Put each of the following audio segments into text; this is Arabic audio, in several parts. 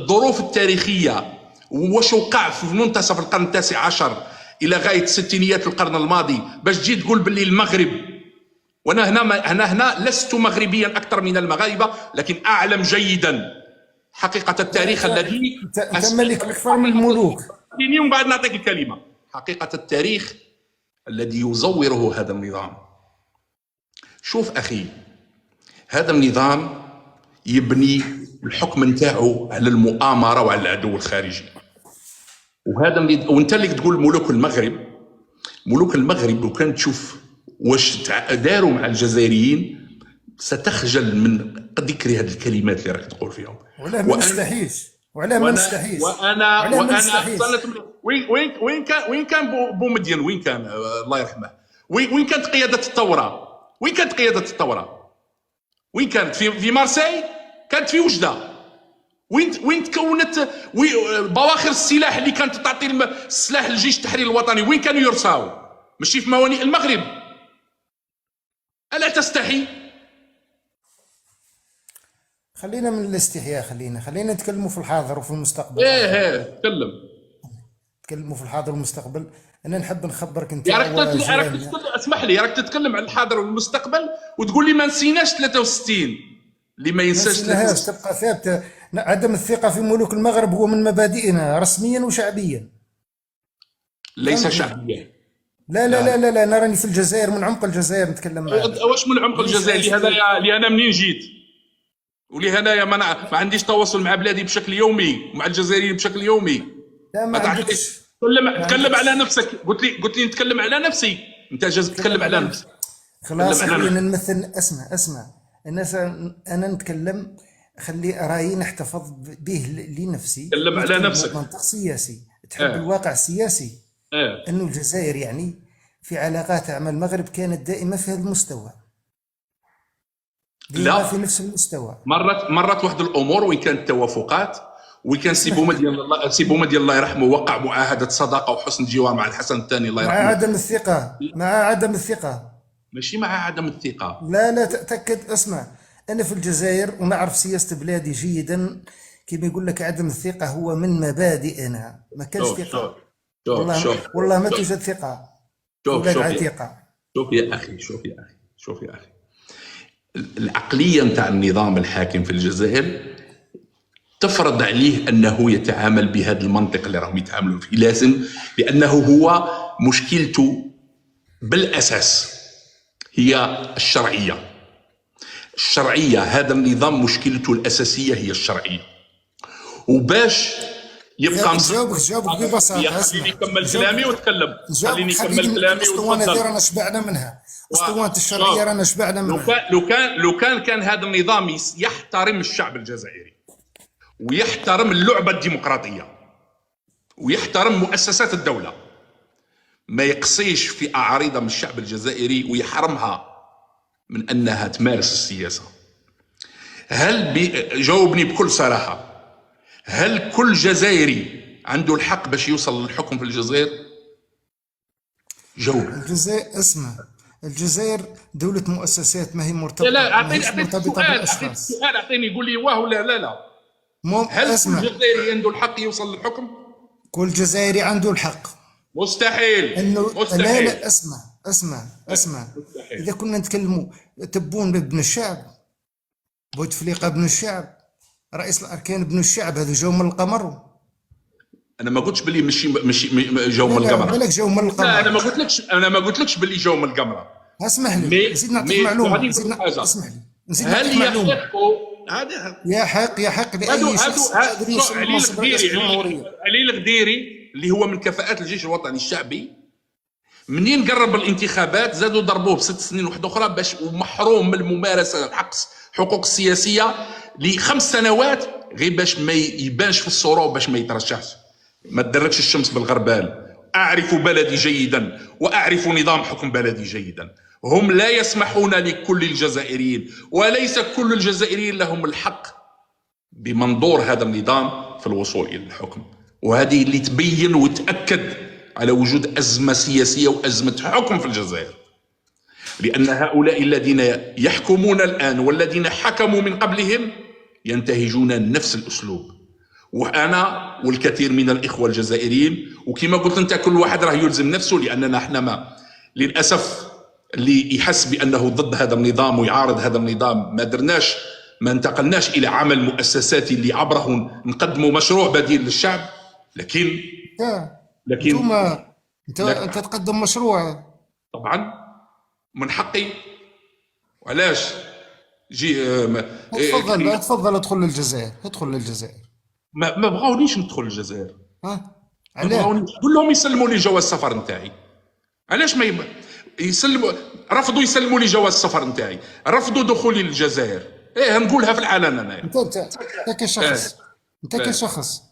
الظروف التاريخية واش وقع في منتصف القرن التاسع عشر الى غايه ستينيات القرن الماضي باش تجي تقول باللي المغرب، وانا هنا لست مغربيا اكثر من المغاربه، لكن اعلم جيدا حقيقه التاريخ الذي انت ملك اكثر من الملوك. ومن بعد نعطيك الكلمه. حقيقه التاريخ الذي يزوره هذا النظام. شوف اخي، هذا النظام يبني الحكم نتاعو على المؤامره وعلى العدو الخارجي. وانت اللي تقول ملوك المغرب لو كان تشوف واش داروا مع الجزائريين ستخجل من ذكر هذه الكلمات اللي راك تقول فيهم. ولا ما نستحيش، ولا ما نستحيش. وانا وين كان بومدين؟ وين كان الله يرحمه؟ وين كانت قياده الثوره؟ وين كانت قياده الثوره؟ وين كانت؟ في مارسي؟ كانت في وجده. وين تكونت بواخر السلاح اللي كانت تعطي السلاح للجيش التحرير الوطني؟ وين كانوا يرساو؟ ماشي في موانئ المغرب. الا تستحي؟ خلينا من الاستحياء، خلينا نتكلموا في الحاضر وفي المستقبل. تكلم. نتكلموا في الحاضر والمستقبل. انا نحب نخبرك انت. اسمح لي، راك تتكلم عن الحاضر والمستقبل وتقول لي ما نسيناش 63. اللي ما ينساش تبقى ثابته. عدم الثقه في ملوك المغرب هو من مبادئنا رسميا وشعبيا. ليس شعبيا. لا لا لا لا لا، انا راني في الجزائر، من عمق الجزائر نتكلم معك. واش من عمق الجزائر؟ اللي انا منين جيت ولهنايا ما عنديش تواصل مع بلادي بشكل يومي ومع الجزائريين بشكل يومي. لا ما عندكش. تكلم على نفسك. قلت لي نتكلم على نفسي، انت جاز تتكلم على نفسك. خلاص خلينا نمثل. اسمع الناس، انا نتكلم، خلي رايي نحتفظ به لنفسي. تكلم على نفسك. منطق سياسي تحب الواقع السياسي. انه الجزائر يعني في علاقاتها مع المغرب كانت دائما في هذا المستوى، لا في نفس المستوى. مرات واحد الامور وين كانت توافقات، وين كان سي بوما ديال الله يرحمه وقع معاهده صداقه وحسن جوار مع الحسن الثاني الله يرحمه. مع عدم الثقه. ماشي مع عدم الثقه. لا تاكد. اسمع، انا في الجزائر ونعرف سياسه بلادي جيدا. كما يقول لك عدم الثقه هو من مبادئنا. ما كانش ثقه. والله ما توجد ثقه. شوف يا اخي العقليه نتاع النظام الحاكم في الجزائر تفرض عليه انه يتعامل بهذا المنطق اللي راهم يتعاملوا فيه. لازم، لانه هو مشكلته بالاساس هي الشرعيه. هذا النظام مشكلته الاساسيه هي الشرعيه. وباش يبقى جاوبك ببساطه. خليني نكمل كلامي وتكلم. الاسطوانه هذه رانا شبعنا منها. اسطوانه الشرعيه رانا شبعنا منها. لو كان هذا النظام يحترم الشعب الجزائري ويحترم اللعبه الديمقراطيه ويحترم مؤسسات الدوله، ما يقصيش في اعارض من الشعب الجزائري ويحرمها من انها تمارس السياسه. جاوبني بكل صراحه، هل كل جزائري عنده الحق باش يوصل للحكم في الجزائر؟ جاوب. الجزائر، اسمع، الجزائر دولة مؤسسات، ما هي مرتبطة. لا اعطيني سؤال اعطيني يقول لي واه ولا لا. هل كل جزائري عنده الحق يوصل للحكم؟ كل جزائري عنده الحق. مستحيل. مستحيل. لا اسمع مستحيل. اذا كنا نتكلموا تبون ابن الشعب، بوتفليقه ابن الشعب، رئيس الاركان ابن الشعب، هذو جاو من القمر. انا ما قلتش باللي مش جاو من القمر. بالك جاو من القمر. لا انا ما قلتلكش باللي جاو من القمر. اسمح لي نزيد نعطيك معلومه. اسمح لي نزيد نعطيك معلومه. يحق لاي شخص علي الغديري اللي هو من كفاءات الجيش الوطني الشعبي، منين قرب الانتخابات زادوا ضربوه ب6 سنين واحده اخرى باش ومحروم من الممارسه الحقوق السياسيه ل5 سنوات غير باش ما يبانش في الصوره وباش ما يترشحش. ما تدركش الشمس بالغربال. اعرف بلدي جيدا واعرف نظام حكم بلدي جيدا. هم لا يسمحون لكل الجزائريين، وليس كل الجزائريين لهم الحق بمنظور هذا النظام في الوصول الى الحكم. وهذه اللي تبين وتاكد على وجود ازمه سياسيه وازمه حكم في الجزائر، لان هؤلاء الذين يحكمون الان والذين حكموا من قبلهم ينتهجون نفس الاسلوب وانا والكثير من الاخوه الجزائريين، وكما قلت انت كل واحد راه يلزم نفسه، لاننا احنا ما للاسف اللي يحس بانه ضد هذا النظام ويعارض هذا النظام ما انتقلناش الى عمل مؤسساتي اللي عبره نقدموا مشروع بديل للشعب. لكن انت تقدم مشروع طبعا من حقي. وعلاش جي تفضل ادخل للجزائر، ما بغاونيش ندخل للجزائر. علاش؟ قول لهم يسلموا لي جواز السفر نتاعي. علاش ما يسلموا؟ رفضوا يسلموا لي جواز السفر نتاعي، رفضوا دخولي للجزائر. نقولها في العلن انايا. انت كشخص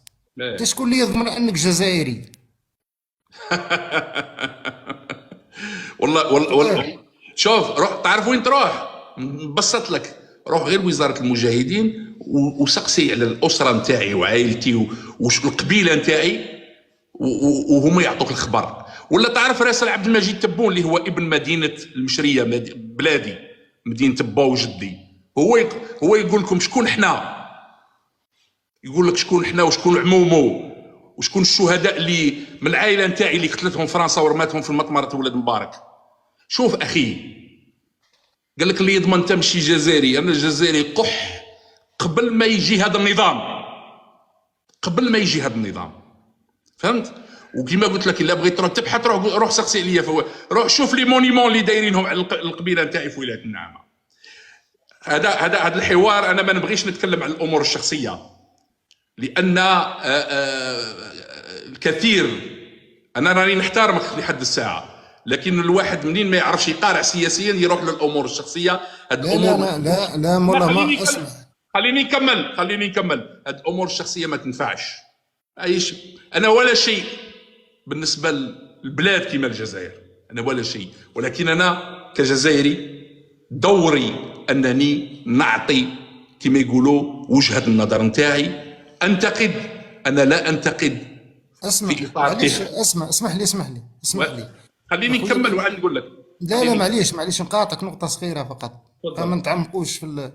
انت شكون اللي يضمن انك جزائري؟ والله شوف، روح تعرف وين تروح؟ نبسط لك، روح غير وزاره المجاهدين وسقسي على الاسره نتاعي وعائلتي والقبيله نتاعي وهما يعطوك الخبر. ولا تعرف راسل عبد المجيد تبون اللي هو ابن مدينه المشريه، بلادي، مدينه با وجدي، هو يقول لكم شكون احنا، يقول لك شكون احنا وشكون عمومو وشكون الشهداء اللي من العائله نتاعي اللي قتلتهم فرنسا ورماتهم في المطمره ولاد مبارك. شوف اخي، قال لك اللي يضمن تمشي جزائري. انا الجزائري قح قبل ما يجي هذا النظام، فهمت؟ وكما قلت لك الا بغيت تروح تبحث روح سقسي عليا، روح شوف لي مونيمون اللي دايرينهم على القبيله نتاعي في ولايه النعامه. هذا الحوار انا ما نبغيش نتكلم عن الامور الشخصيه، لان الكثير، انا راني نحترمك لحد الساعه، لكن الواحد منين ما يعرفش يقارع سياسيا يروح للامور الشخصيه. هاد الامور لا مولا ما اسمع، خليني نكمل. هاد الامور الشخصيه ما تنفعش. انا ولا شيء بالنسبه للبلاد كما الجزائر، انا ولا شيء، ولكن انا كجزائري دوري انني نعطي كما يقولوا وجهه النظر نتاعي. انتقد، انا لا انتقد. اسمح لي خليني نكمل وعاد نقول لك. لا معليش نقاطعك نقطه صغيره فقط، ما نتعمقوش في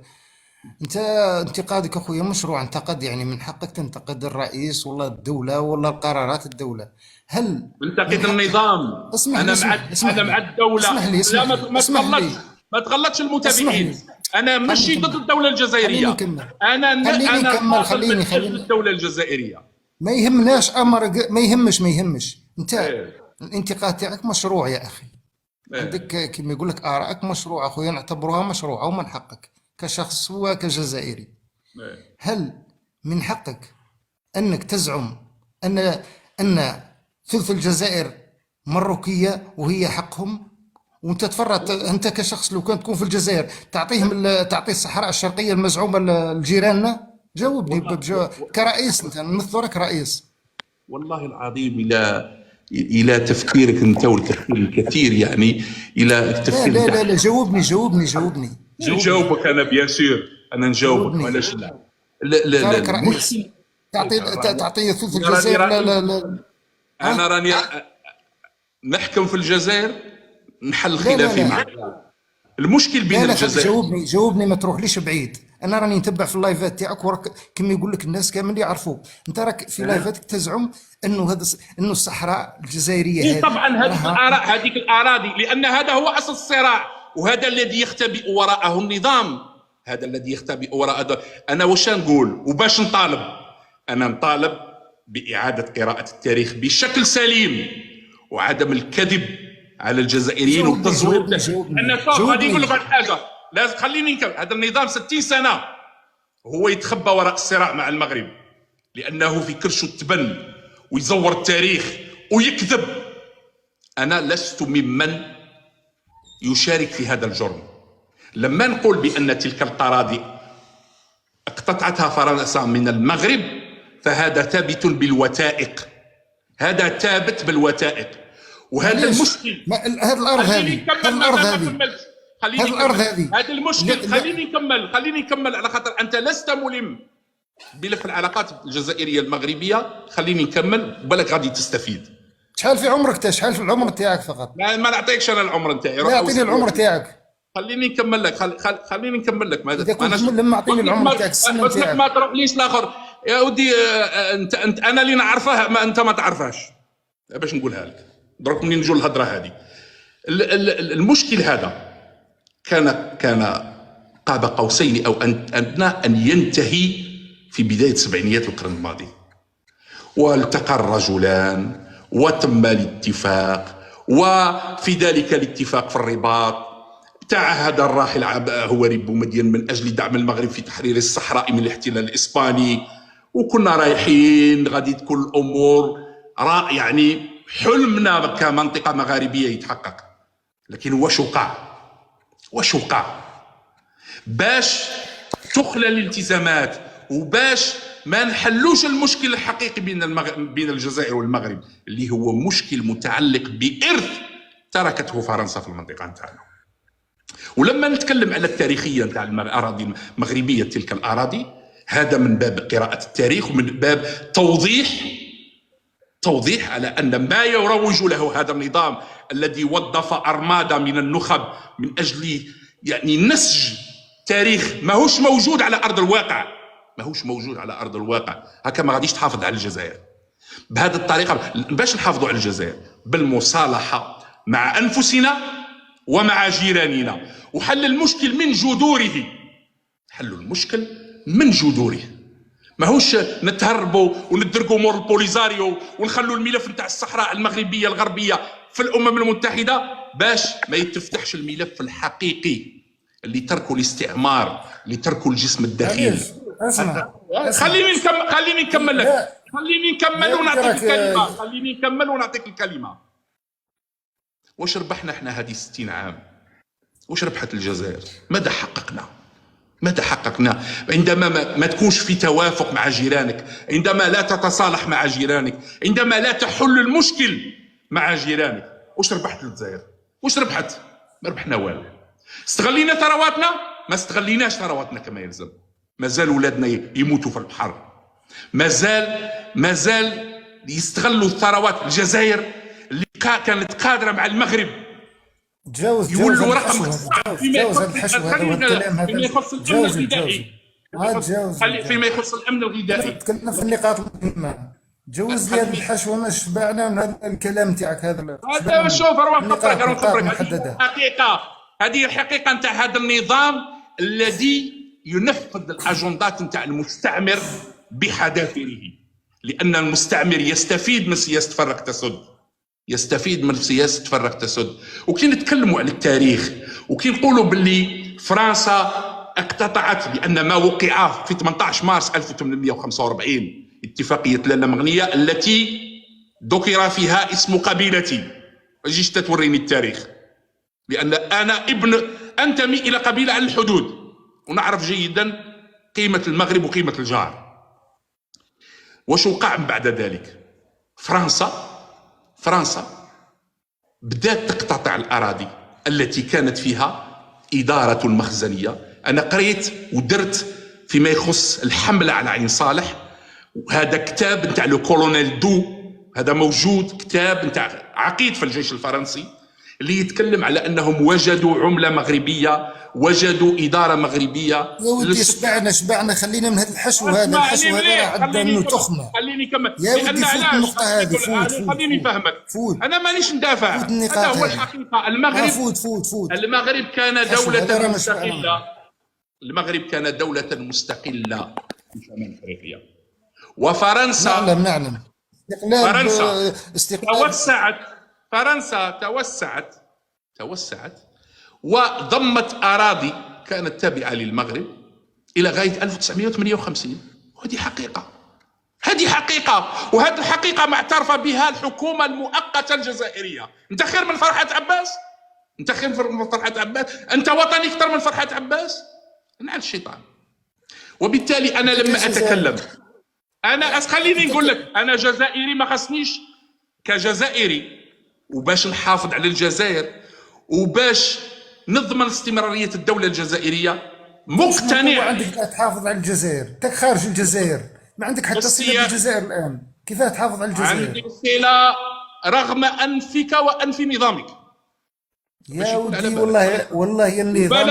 انت انتقادك اخويا مشروع، انتقد يعني من حقك تنتقد الرئيس ولا الدوله ولا القرارات الدوله. هل ننتقد النظام؟ انا مع الدوله. ما تغلطش المتابعين. انا ماشي ضد الدوله الجزائريه، انا خليني الدوله الجزائريه. ما يهمناش ما يهمش انت الانتقاد تاعك مشروع يا اخي. عندك كما يقول لك ارائك مشروع اخويا، نعتبروها مشروعه ومن حقك كشخص وكجزائري. هل من حقك انك تزعم ان ثلث الجزائر مروكيه وهي حقهم، وانت تفرط انت كشخص لو كان تكون في الجزائر تعطي الصحراء الشرقيه المزعومه لجيراننا؟ جاوبني كرئيس، انت نمثلك رئيس. والله العظيم الى تفكيرك انت والتفكير الكثير، يعني الى تفكير. لا جاوبني نجاوبك انا بيان سور، انا نجاوبك. علاش لا تعطي ثلث الجزائر. لا انا راني نحكم في الجزائر، نحل خلافي معك. المشكل بين الجزائر. جاوبني ما تروحليش بعيد. انا راني نتبع في اللايفات تاعك وراك كما يقول لك الناس كامل يعرفوك. انت راك في لايفاتك تزعم انه الصحراء الجزائريه طبعا هذيك الاراضي، لان هذا هو اصل الصراع، وهذا الذي يختبئ وراءه النظام، هذا الذي يختبئ وراء. انا واش نقول وباش نطالب؟ انا نطالب باعاده قراءه التاريخ بشكل سليم، وعدم الكذب على الجزائريين والتزوير. انا غادي نقول لك واحد حاجه، لازم خليني نكمل. هذا النظام 60 سنه هو يتخبى وراء الصراع مع المغرب، لانه في كرشه التبن ويزور التاريخ ويكذب. انا لست ممن يشارك في هذا الجرم. لما نقول بان تلك الاراضي اقتطعتها فرنسا من المغرب، فهذا ثابت بالوثائق، هذا ثابت بالوثائق. وهذا المشكل. هذه الارض هذه هذا المشكل. خليني نكمل على خاطر انت لست ملم بملف العلاقات الجزائريه المغربيه. خليني نكمل بالك غادي تستفيد. شحال في عمرك؟ شحال في العمر تاعك فقط؟ ما نعطيكش انا العمر نتاعي. لا اعطيني العمر تاعك. خليني نكمل لك. خليني نكمل لك. اذا كنت لما اعطيني العمر تاعك السنه تاعك ما تروحليش الاخر. يا ودي انت انا اللي نعرفه ما انت ما تعرفهاش، باش نقولها لك درك منين نجوا الهضره هذه. المشكل هذا كان قاب قوسين او ادنى ان ينتهي في بدايه سبعينيات القرن الماضي، والتقى الرجلان وتم الاتفاق، وفي ذلك الاتفاق في الرباط تعهد الراحل هواري بومدين من اجل دعم المغرب في تحرير الصحراء من الاحتلال الاسباني، وكنا رايحين غادي تكون الامور يعني حلمنا كمنطقه مغاربيه يتحقق. لكن واش وقع باش تخلى الالتزامات وباش ما نحلوش المشكل الحقيقي بين الجزائر والمغرب، اللي هو مشكل متعلق بإرث تركته فرنسا في المنطقة نتاعنا. ولما نتكلم على التاريخية نتاع الأراضي المغربية، تلك الأراضي، هذا من باب قراءة التاريخ ومن باب توضيح على أن ما يروج له هذا النظام الذي وظف أرمادة من النخب من أجل يعني نسج تاريخ ماهوش موجود على أرض الواقع. هكا ما غاديش تحافظ على الجزائر بهذه الطريقة. باش نحافظوا على الجزائر بالمصالحة مع أنفسنا ومع جيراننا، وحل المشكل من جذوره. ماهوش نتهربوا وندرقوا مور البوليزاريو ونخلوا الملف نتاع الصحراء المغربية الغربية في الأمم المتحدة باش ما يتفتحش الملف الحقيقي اللي تركوا الاستعمار، اللي تركوا الجسم الداخلي. خليني نكمل لك، خليني نكمل ونعطيك الكلمة. واش ربحنا احنا هذه 60 عام؟ واش ربحت الجزائر؟ ماذا حققنا عندما ما تكونش في توافق مع جيرانك، عندما لا تتصالح مع جيرانك، عندما لا تحل المشكل مع جيرانك؟ واش ربحت الجزائر؟ واش ربحت؟ ما ربحنا والو. استغلينا ثرواتنا؟ ما استغليناش ثرواتنا كما يلزم. مازال ولادنا يموتوا في البحر، مازال يستغلوا ثروات الجزائر اللي كانت قادرة مع المغرب يولوا رقم فيما يخص الامن الغذائي. تكلمنا في النقاط المهمه، جوز لي هذه الحشوه ما شبعنا من هذا الكلام تاعك هذا. شوف محدده هذه الحقيقه نتاع هذا النظام الذي ينفذ الاجندات نتاع المستعمر بحذافيره، لان المستعمر يستفيد من سياسه فرق تسد. وكي نتكلموا على التاريخ وكي نقولوا باللي فرنسا اقتطعت، لان ما وقع في 18 مارس 1845 اتفاقيه لالا مغنيه التي ذكر فيها اسم قبيلتي. اجيش توريني التاريخ، لان انا انتمي الى قبيله على الحدود ونعرف جيدا قيمه المغرب وقيمه الجار. واش وقع بعد ذلك؟ فرنسا بدات تقتطع الأراضي التي كانت فيها إدارة مخزنية. أنا قريت ودرت فيما يخص الحملة على عين صالح، وهذا كتاب نتاع لو كولونيل دو، هذا موجود، كتاب نتاع عقيد في الجيش الفرنسي اللي يتكلم على أنهم وجدوا عملة مغربية، وجدوا إدارة مغربية. يا ودي شبعنا خلينا من هذا الحشو هذا عندنا منه تخمة. خليني نكمل يا ودي فوت النقطة هذه، خليني نفهمك. أنا مانيش ندافع، هذا هو الحقيقة. المغرب كان دولة مستقلة، في شمال أفريقيا، وفرنسا نعلم فرنسا توسعت وضمت أراضي كانت تابعة للمغرب إلى غاية 1958. هذه حقيقة، وهذه الحقيقة معترف بها الحكومة المؤقتة الجزائرية. أنت خير من فرحة عباس؟ أنت وطني أكثر من فرحة عباس؟ نعم الشيطان. وبالتالي أنا لما أتكلم خليني نقول لك، أنا جزائري، ما خصنيش كجزائري وباش نحافظ على الجزائر وباش نضمن استمرارية الدولة الجزائرية مقتنع. عندك تحافظ على الجزائر، تك خارج الجزائر، ما عندك حتى صلة بالجزائر الآن، كيف تحافظ على الجزائر؟ عندي صلة رغم أنفك وأنف نظامك. يا ودي والله النظام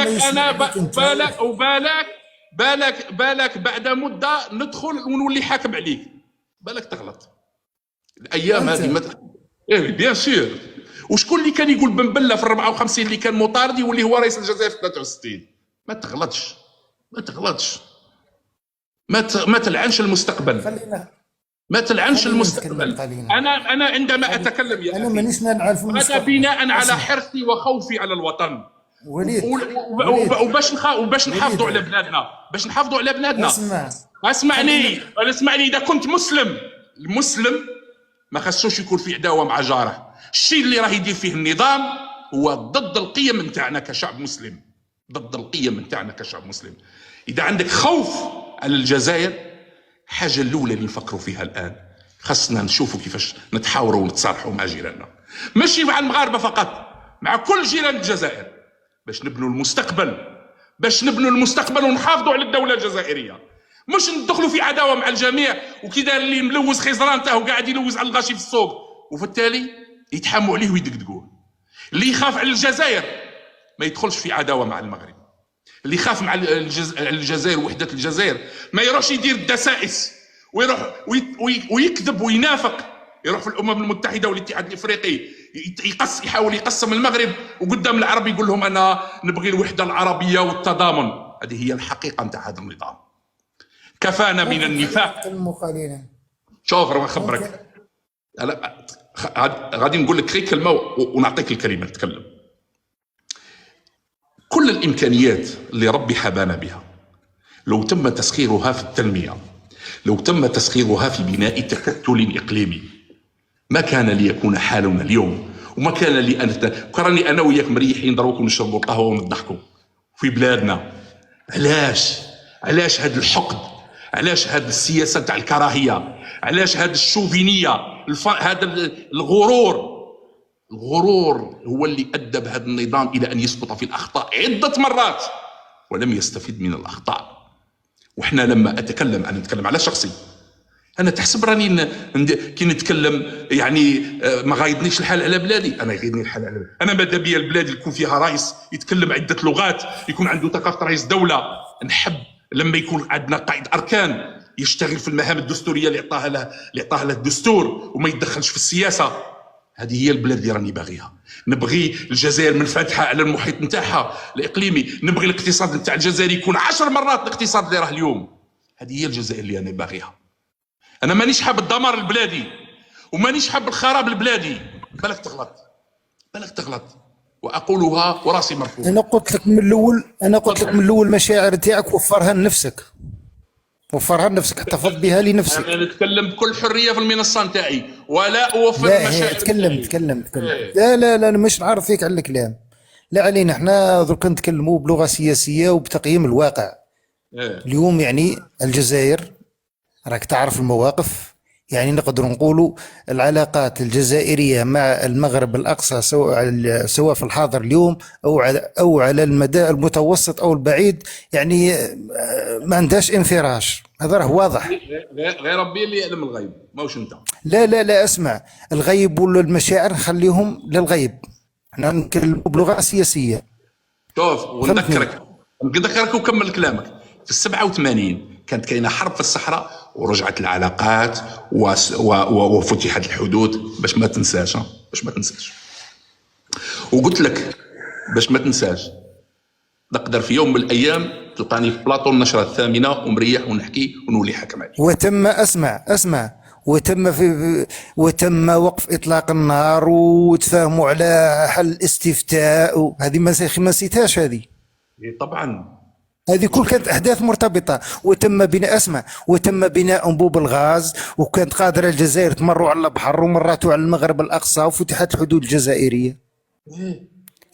بالك بالك بعد مده ندخل ونولي حاكم عليك، بالك تغلط. الايام هذه ايه بيان سور. وشكون اللي كان يقول بن بله في 54 اللي كان مطارد يولي هو رئيس الجزائر في 63؟ ما تغلطش، ما تغلطش، ما تلعنش المستقبل، ما تلعنش المستقبل. انا عندما اتكلم يا انا مانيش نلعن في المستقبل، هذا بناء على حرصي وخوفي على الوطن. وليد وباش نحافظوا على بلادنا، باش نحافظوا على بلادنا. اسمعني اذا كنت مسلم، المسلم ما خصوش يكون في عداوه مع جاره. الشيء اللي راه يدير فيه النظام هو ضد القيم نتاعنا كشعب مسلم، ضد القيم نتاعنا كشعب مسلم. اذا عندك خوف على الجزائر، حاجه الاولى اللي نفكروا فيها الان خصنا نشوفوا كيفاش نتحاوروا ونتصالحوا مع جيراننا، ماشي مع المغاربه فقط، مع كل جيران الجزائر، باش نبنوا المستقبل، باش نبنوا المستقبل ونحافظوا على الدوله الجزائريه. مش ندخلوا في عداوه مع الجميع وكي دار اللي ملوز خزران تاعو قاعد يلوز على الغاشي في السوق، وفي التالي يتحاموا عليه ويدقدقوه. اللي يخاف على الجزائر ما يدخلش في عداوه مع المغرب. اللي يخاف مع الجزائر ووحده الجزائر ما يروحش يدير الدسائس ويروح ويكذب وينافق، يروح في الامم المتحده والاتحاد الافريقي يحاول يقسم المغرب، وقدام العرب يقول لهم انا نبغي الوحده العربيه والتضامن. هذه هي الحقيقه نتاع هذا النظام. كفانا من النفاق. شوف راه نخبرك، غادي نقول لك غير كلمه ونعطيك الكلمه تتكلم. كل الامكانيات اللي ربي حبانا بها لو تم تسخيرها في التنميه، لو تم تسخيرها في بناء تكتل اقليمي، ما كان ليكون حالنا اليوم، وما كان لي كراني انا وياك مريحين دروك ونشربوا القهوه ونضحكوا في بلادنا. علاش هذا الحقد؟ علاش هذه السياسه تاع الكراهيه؟ علاش هذه الشوفينيه؟ هذا الغرور هو اللي ادى بهذا النظام الى ان يسقط في الاخطاء عده مرات ولم يستفيد من الاخطاء. وحنا لما نتكلم على شخصي، انا تحسب راني كي نتكلم يعني ما غايضنيش الحال على بلادي؟ انا يغيضني الحال على بلادي. انا ماذا بيا البلاد اللي يكون فيها رئيس يتكلم عده لغات، يكون عنده ثقافه رئيس دوله. نحب لما يكون عندنا قائد اركان يشتغل في المهام الدستوريه اللي عطاها له الدستور وما يتدخلش في السياسه. هذه هي البلاد اللي راني باغيها. نبغي الجزائر منفتحه على المحيط نتاعها الاقليمي، نبغي الاقتصاد نتاع الجزائر يكون 10 مرات الاقتصاد اللي راه اليوم. هذه هي الجزائر اللي انا باغيها. انا مانيش حاب الدمار البلادي ومانيش حاب الخراب البلادي. بالك تغلط واقولها وراسي مرفوع. انا قلت لك من الاول المشاعر تاعك وفرها لنفسك، احتفظ بها لنفسك. انا نتكلم بكل حريه في المنصه نتاعي ولا اوفر المشاعر. تكلم. لا انا مش نعرف فيك على الكلام، لا علينا. احنا درك نتكلموا بلغه سياسيه وبتقييم الواقع. اليوم يعني الجزائر راك تعرف المواقف، يعني نقدر نقولوا العلاقات الجزائريه مع المغرب الاقصى سواء في الحاضر اليوم او على المدى المتوسط او البعيد، يعني ما عندهاش انفراج. هذا راه واضح. غير ربي اللي يعلم الغيب، ماهوش انت. لا اسمع، الغيب والمشاعر نخليهم للغيب، احنا نتكلموا بلغه سياسيه. شوف ونذكرك وكمل كلامك. في 87 كانت كاينه حرب في الصحراء ورجعت العلاقات وفتحت الحدود، باش ما تنساش. وقلت لك باش ما تنساش، نقدر في يوم من الايام تلقاني في بلاطو النشره الثامنه ومريح ونحكي ونولي حكم عليك. وتم اسمع وتم وقف اطلاق النار وتفاهموا على حل الاستفتاء، وهذه ما نسيتهاش هذه. طبعا هذه كل كانت احداث مرتبطه. وتم بناء انبوب الغاز، وكانت قادره الجزائر تمروا على البحر ومراتوا على المغرب الاقصى وفتحت الحدود الجزائريه.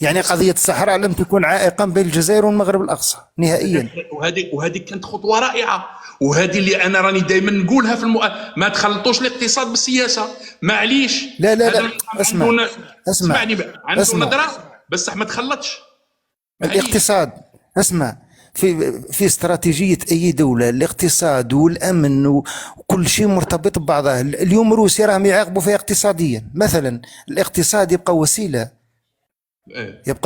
يعني قضيه الصحراء لم تكن عائقا بين الجزائر والمغرب الاقصى نهائيا. وهذه كانت خطوه رائعه، وهذه اللي انا راني دائما نقولها في ما تخلطوش الاقتصاد بالسياسه. معليش. لا اسمعني بقى، عنده نظره بس ما تخلطش الاقتصاد. اسمع، في استراتيجية أي دولة الاقتصاد والأمن وكل شيء مرتبط ببعضه. اليوم روسيا راهم يعاقبوا فيها اقتصاديا مثلا. الاقتصاد يبقى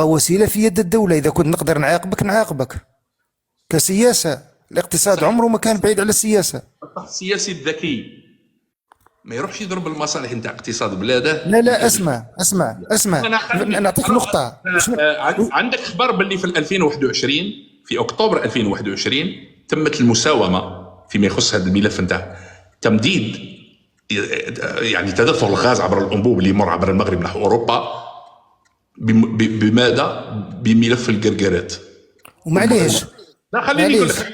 وسيلة في يد الدولة. إذا كنت نقدر نعاقبك كسياسة، الاقتصاد عمره ما كان بعيد على السياسه. السياسي الذكي ما يروحش يضرب المصالح نتاع اقتصاد بلاده. لا لا، اسمع نعطيك نقطه. عندك خبر باللي في 2021 في اكتوبر 2021 تمت المساومه فيما يخص هذا الملف نتاع تمديد يعني تدفق الغاز عبر الانبوب اللي يمر عبر المغرب نحو اوروبا بماذا؟ بملف القرقرات. ومعليش لا خليني نقول لك،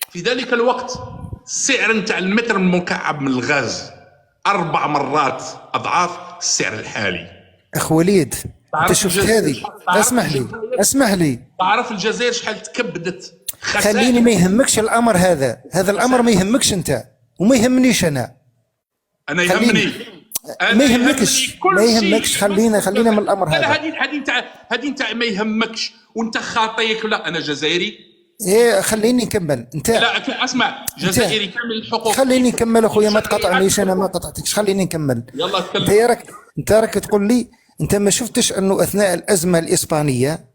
في ذلك الوقت السعر نتاع المتر المكعب من الغاز 4 مرات اضعاف السعر الحالي. اخ وليد انت شفت هذه؟ اسمح لي تعرف الجزائر شحال تكبدت؟ خليني، ما يهمكش الامر هذا الامر ما يهمكش انت وما يهمنيش انا يهمني. ما يهمكش خلينا من الامر هذا. هذه نتاع ما يهمكش وانت خاطيك. لا انا جزائري. ايه خليني نكمل. انت لا اسمع، جزائري كامل الحقوق. خليني نكمل اخويا، ما تقاطعنيش، انا ما قطعتكش، خليني نكمل. يلا تكلم. انت راك تقول لي انت ما شفتش انه اثناء الازمه الاسبانيه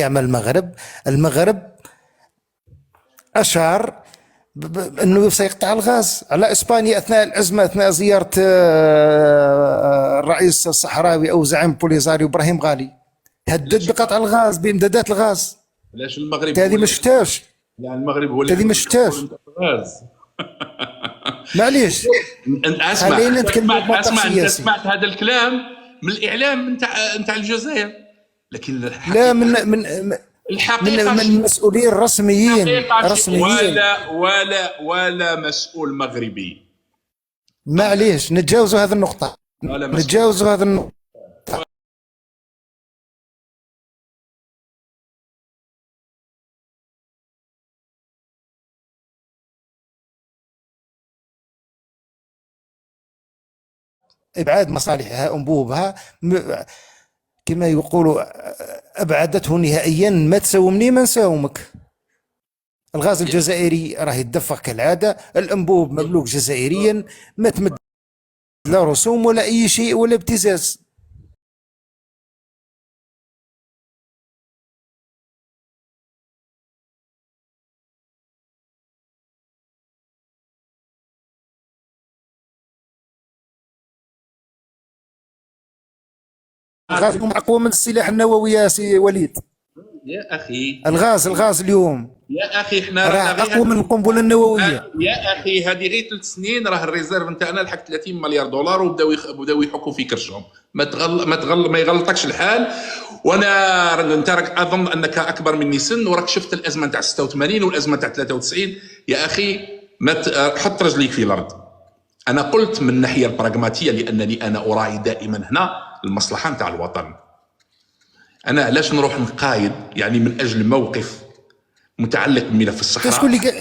مع المغرب اشار انه سيقطع الغاز على اسبانيا اثناء الازمه، اثناء زياره الرئيس الصحراوي او زعيم بوليزاريو ابراهيم غالي، هدد بقطع الغاز، بامدادات الغاز. علاش المغرب؟ هذه ما شفتهاش. يعني المغرب هو اللي هذه ما شفتهاش. معليش اسمع انت سمعت هذا الكلام من الاعلام نتاع الجزائر، لكن لا من الحقيقه من المسؤولين الرسميين ولا مسؤول مغربي. معليش نتجاوزوا هذه النقطه. ابعاد مصالحها، انبوبها كما يقولوا ابعدته نهائيا. ما تساومني ما نساومك. الغاز الجزائري راه يتدفق كالعاده، الانبوب مملوك جزائريا، ما تمد لا رسوم ولا اي شيء ولا ابتزاز. الغاز اقوى من السلاح النووي يا سي وليد. يا اخي الغاز اليوم يا اخي احنا راه اقوى من القنبله النوويه. يا اخي هذه غير 3 سنين راه الريزيرف نتاعنا لحق 30 مليار دولار وبداو يحكوا في كرشهم. ما يغلطكش الحال. وانا انت راك اظن انك اكبر مني سن وراك شفت الازمه نتاع 86 والازمه نتاع 93. يا اخي ما حط رجليك في الارض. انا قلت من الناحيه البراغماتيه لانني انا اراعي دائما هنا المصلحه نتاع الوطن. انا علاش نروح نقايد يعني من اجل موقف متعلق بملف الصحراء؟ تقول لي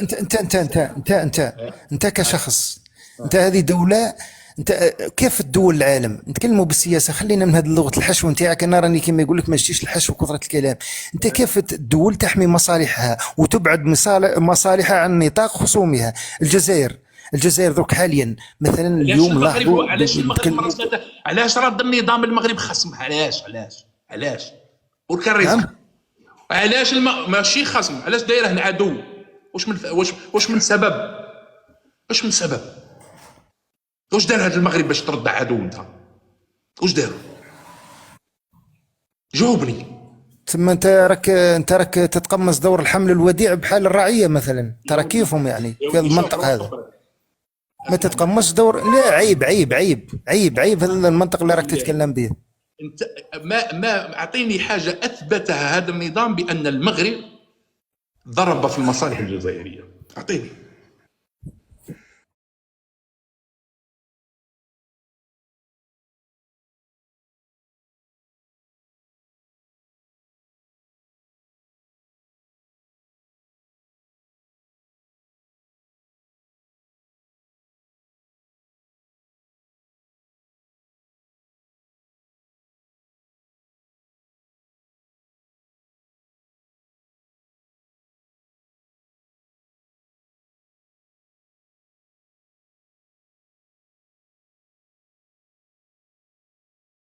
انت كشخص، انت هذه دوله، انت كيف الدول العالم نتكلموا بالسياسه، خلينا من هذه لغه الحشو نتاعك. انا راني كما يقول لك ما شتيش الحشو كثره الكلام. انت كيف الدول تحمي مصالحها وتبعد مصالحها عن نطاق خصومها؟ الجزائر دوك حاليا مثلا اليوم لاحظوا علاش رد النظام المغرب خصم؟ علاش وركا الرزق؟ علاش ماشي خصم؟ علاش دايره عدو؟ واش من سبب؟ واش دار هذا المغرب باش ترد عدو انت؟ واش دار؟ جاوبني. ثم انت راك تتقمص دور الحمل الوديع بحال الرعيه مثلا، ترى كيفهم يعني في المنطق هذا. ما تتقمصش دور. لا عيب هذا المنطق اللي راك تتكلم به. انت ما اعطيني حاجه اثبتها هذا النظام بان المغرب ضرب في المصالح الجزائريه. اعطيني.